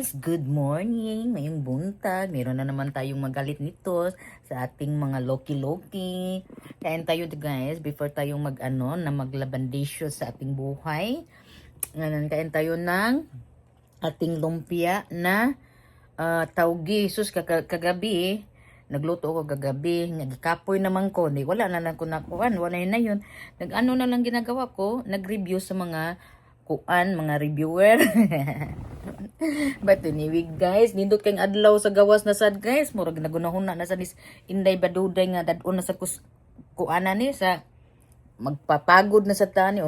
guys! Good morning! Ngayong buntag, meron na naman tayong magalit nito sa ating mga loki-loki. Kain tayo guys, before tayong na maglabandisyo sa ating buhay. Ngayon, kain tayo ng ating lumpia na taugi. Sus, kagabi nagluto ako kagabi. Nagkapoy naman ko. Wala na lang ko nakuhan. Wala na yun. Nag-ano na lang ginagawa ko. Nag-review sa mga mga reviewer. But anyway guys, nindot kayong adlaw sa gawas na sad guys. Murag nagunahuna na sa nis inday baduday nga dadon na sa kuana ni sa magpapagod na sa tani.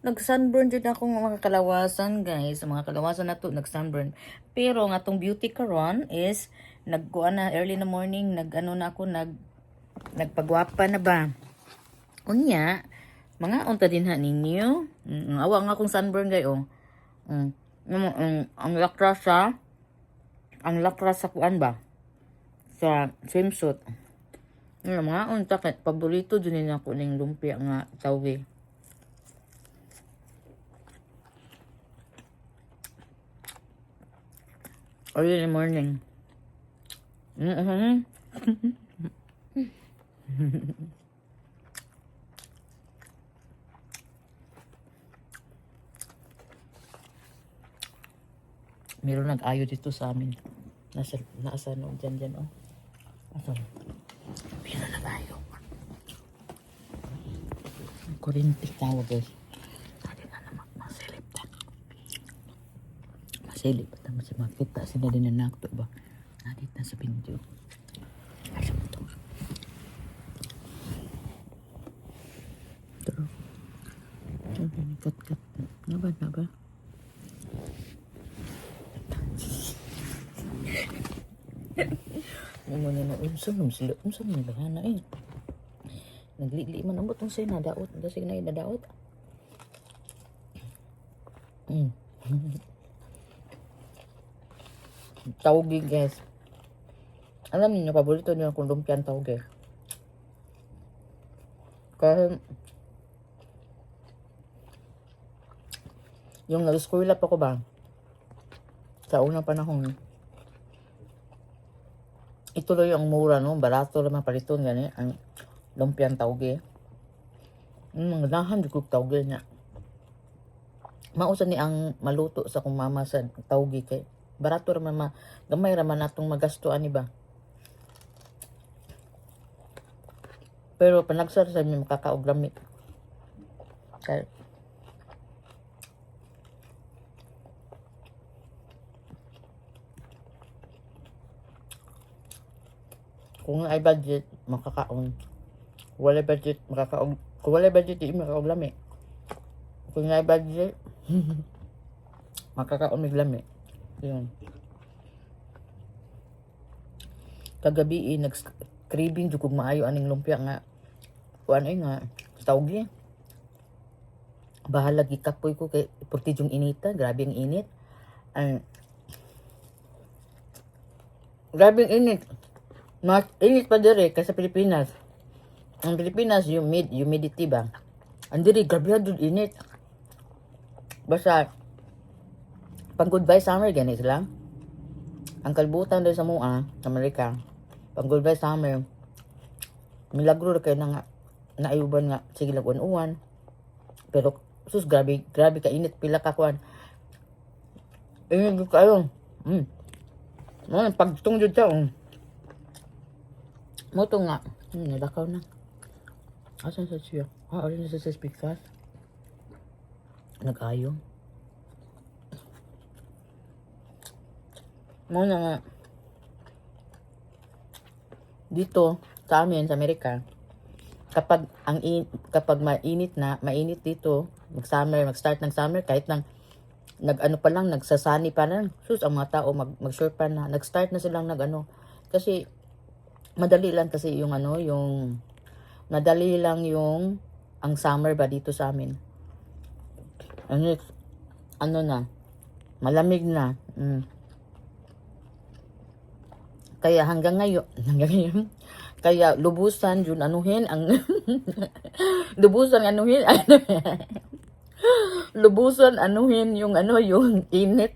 Nag-sunburn jud akong mga kalawasan guys. Sa mga kalawasan na to nag-sunburn. Pero nga tong beauty karon is nagkuana early na morning, nagpagwapa na ba. Unya, mga unta din ha ninyo. Awa nga akong sunburn gayo. Ang lakras sa kuan ba? Sa swimsuit. Mga unta paborito din ako ning lumpia nga tawgi. Early in the morning. Meron nag-ayo dito sa amin. Nasa no, dyan, oh. Asan? Meron nag-ayo. Kurintik tawag, guys. Tadi na naman, masilip ta. Masilip ta, masih makita. Sila din na nakto ba? Nadit na sa video. Alam mo ito. Ito. Kat. Naba? Muna na unsa man bahana eh. Naglili man ambot ang say nadaot, dasig na idadaot. Taugi guys. Alam niyo paborito niyo akong lumpiang taugi. Kasi yung nag-eskwela pa ko ba sa unang panahon, ituloy ang mura, no? Barato naman paliton gani ang lumpiang taugi. Nahan jud taugi niya. Mausa ni ang maluto sa kong mama sa taugi kay barato raman gamay raman natong magasto ani ba. Pero panagsar sa mi makakaog lami. Kay kung ay budget, makakaon. Wala budget, makakaon. Kung wala budget, di makakaon lami. Kung ay budget, makakaon mig lami. Yun. Kagabi, nag-craving, jukog maayo aning lumpia nga. Kuan ay nga, taugi. Bahala, gikapoy ko kay purti yung inita. Grabe ang init. Grabe ang init. Mas init pa dire kasi sa Pilipinas. Ang Pilipinas, humidity ba? Ang dire, grabe doon init. Basta, pang goodbye summer, ganit lang. Ang kalbutan doon sa mua, sa Amerika, pang goodbye summer, milagro na kayo na nga, naayuban nga, sige lang uwan. Pero, sus, grabe ka init, pila ka kuan. Init kayo. Pagtong dyan siya, Moto nga. Nalakaw na. Asan sa siya? Alin na sa speaker. Nag-ayo. Muna nga. Dito, sa amin, sa Amerika, kapag mainit dito, mag-start ng summer, kahit nagsasani pa lang. Sus, ang mga tao, mag-sure pa na. Nag-start na silang kasi, madali lang ang summer ba dito sa amin. Malamig na. Kaya hanggang ngayon, kaya lubusan yun lubusan anuhin yung yung init.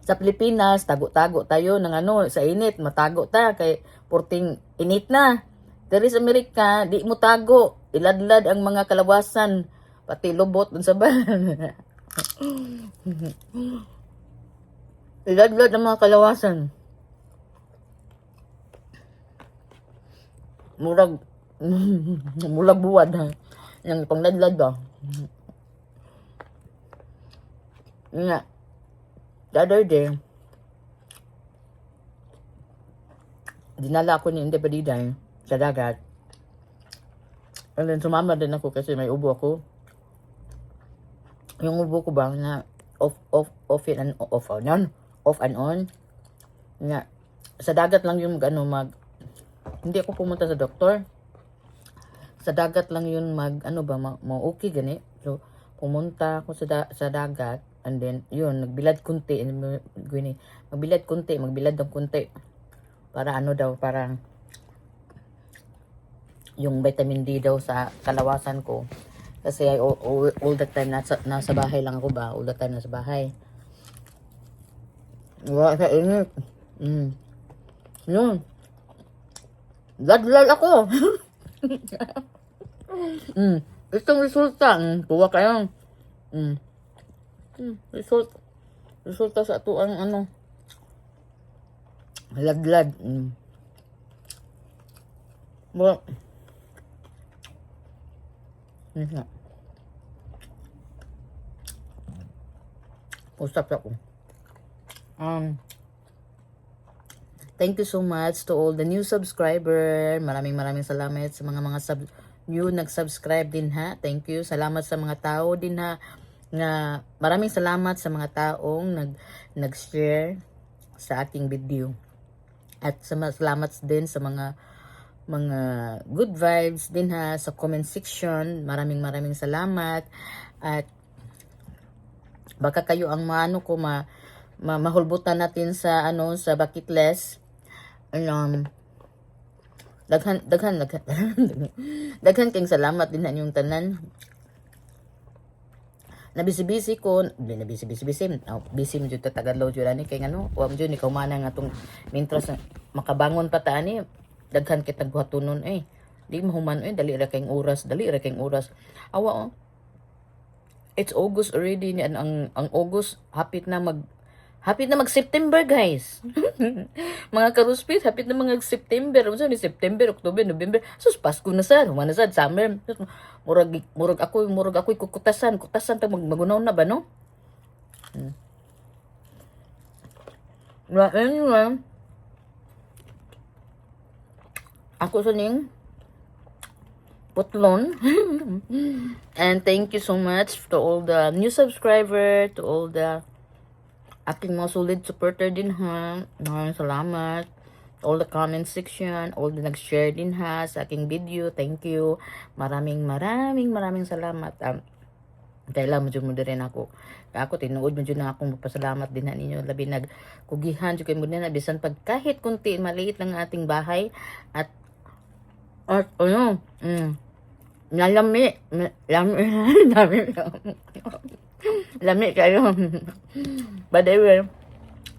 Sa Pilipinas, tago-tago tayo ng ano, sa init, matago ta, kay purting init na. Diri sa Amerika, di mo tago, iladlad ang mga kalawasan, pati lubot dun sa bahay. Iladlad ang mga kalawasan. Murag, murag buwad ha. Yung pangladlad ba? Yun nga. The other day, dinala ako ni Inde Badiday sa dagat. And then sumama din ako kasi may ubo ako. Yung ubo ko ba na off and on. Nga, sa dagat lang yung hindi ako pumunta sa doktor. Sa dagat lang yun okay gani. So, pumunta ako sa dagat. And then, yun, nagbilad kunti. Magbilad ng kunti. Para para yung vitamin D daw sa kalawasan ko. Kasi all the time nasa bahay lang ako ba? All the time nasa bahay. Wala sa init. Yun. Ladlad ako. Itong resulta. Kuha kayo. Resulta sa ito ang ladlad. Well, usap ako. Thank you so much to all the new subscriber. Maraming salamat sa mga new nag-subscribe din ha. Thank you. Salamat sa mga tao din ha. Maraming salamat sa mga taong nag-share sa aking video. At salamat din sa mga good vibes din ha sa comment section. Maraming salamat. At baka kayo ang mahulbutan natin sa sa bucket list. Daghan daghan kayong salamat din na yung tanan. Nabisi-bisi ko, busy mo dyan Tagalog dyan kay huwag dyan ikaw mana nga itong mintras makabangon pa taani, daghan kitang buhatunon di mahuman dali ra kayong oras, awa it's August already ang August hapit na mag September guys. Mga karuspit hapit na mga September, unsa ni September, October, November, sus Pasko na sad, humana sad summer. Murag ako'y kutasan ta magunaw na ba no? Anyway, ako sa ning putlon. And thank you so much to all the new subscriber, to all the aking mga solid supporter din ha. Maraming salamat. All the comment section, all the nag-share din ha sa aking video. Thank you. Maraming salamat. Kailan mo rin ako. Ako tinuod mo na akong magpasalamat din na ninyo. Labi nagkugihan dyan kayo mo na bisan pag kahit kunti maliit lang ating bahay. At lami kayo. But anyway,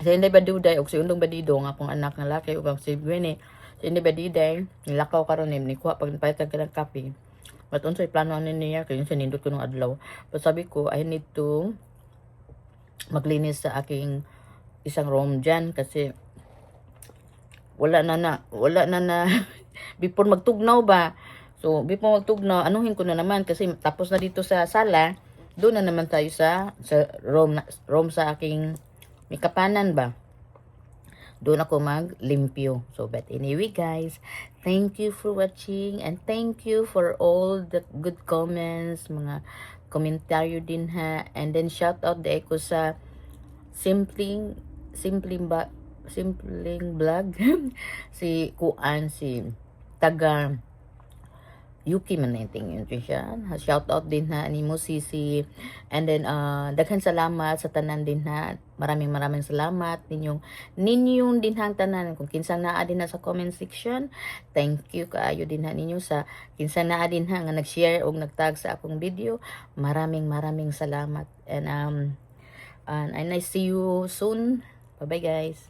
sa Inday Baduday o si Undong Badido nga akong anak nga laki o si Gwene, sa Inday Badiday nilakaw karon ni kuha pag napalitan ka ng kape. But unsay plano niya kay sa nindot ko nung adlaw. But sabi ko I need to maglinis sa aking isang room dyan kasi wala na before magtugnaw ba. So before magtugnaw anuhin ko na naman kasi tapos na dito sa sala. Doon na naman tayo sa room sa aking may kapanan ba. Doon ako maglimpyo. So, but anyway guys, thank you for watching and thank you for all the good comments, mga komentaryo din ha. And then shout out din ako sa Simpling Vlog. si taga Yuki man nating yun siya. Shout out din ha ni mo Sisi. And then daghan salamat sa tanan din ha. Maraming salamat ninyong din hang tanan kung kinsang naa din na sa comment section. Thank you kaayo din ha ninyo sa kinsang naa din ha nga nag-share o nagtag sa akong video. Maraming salamat. And I see you soon Bye-bye guys.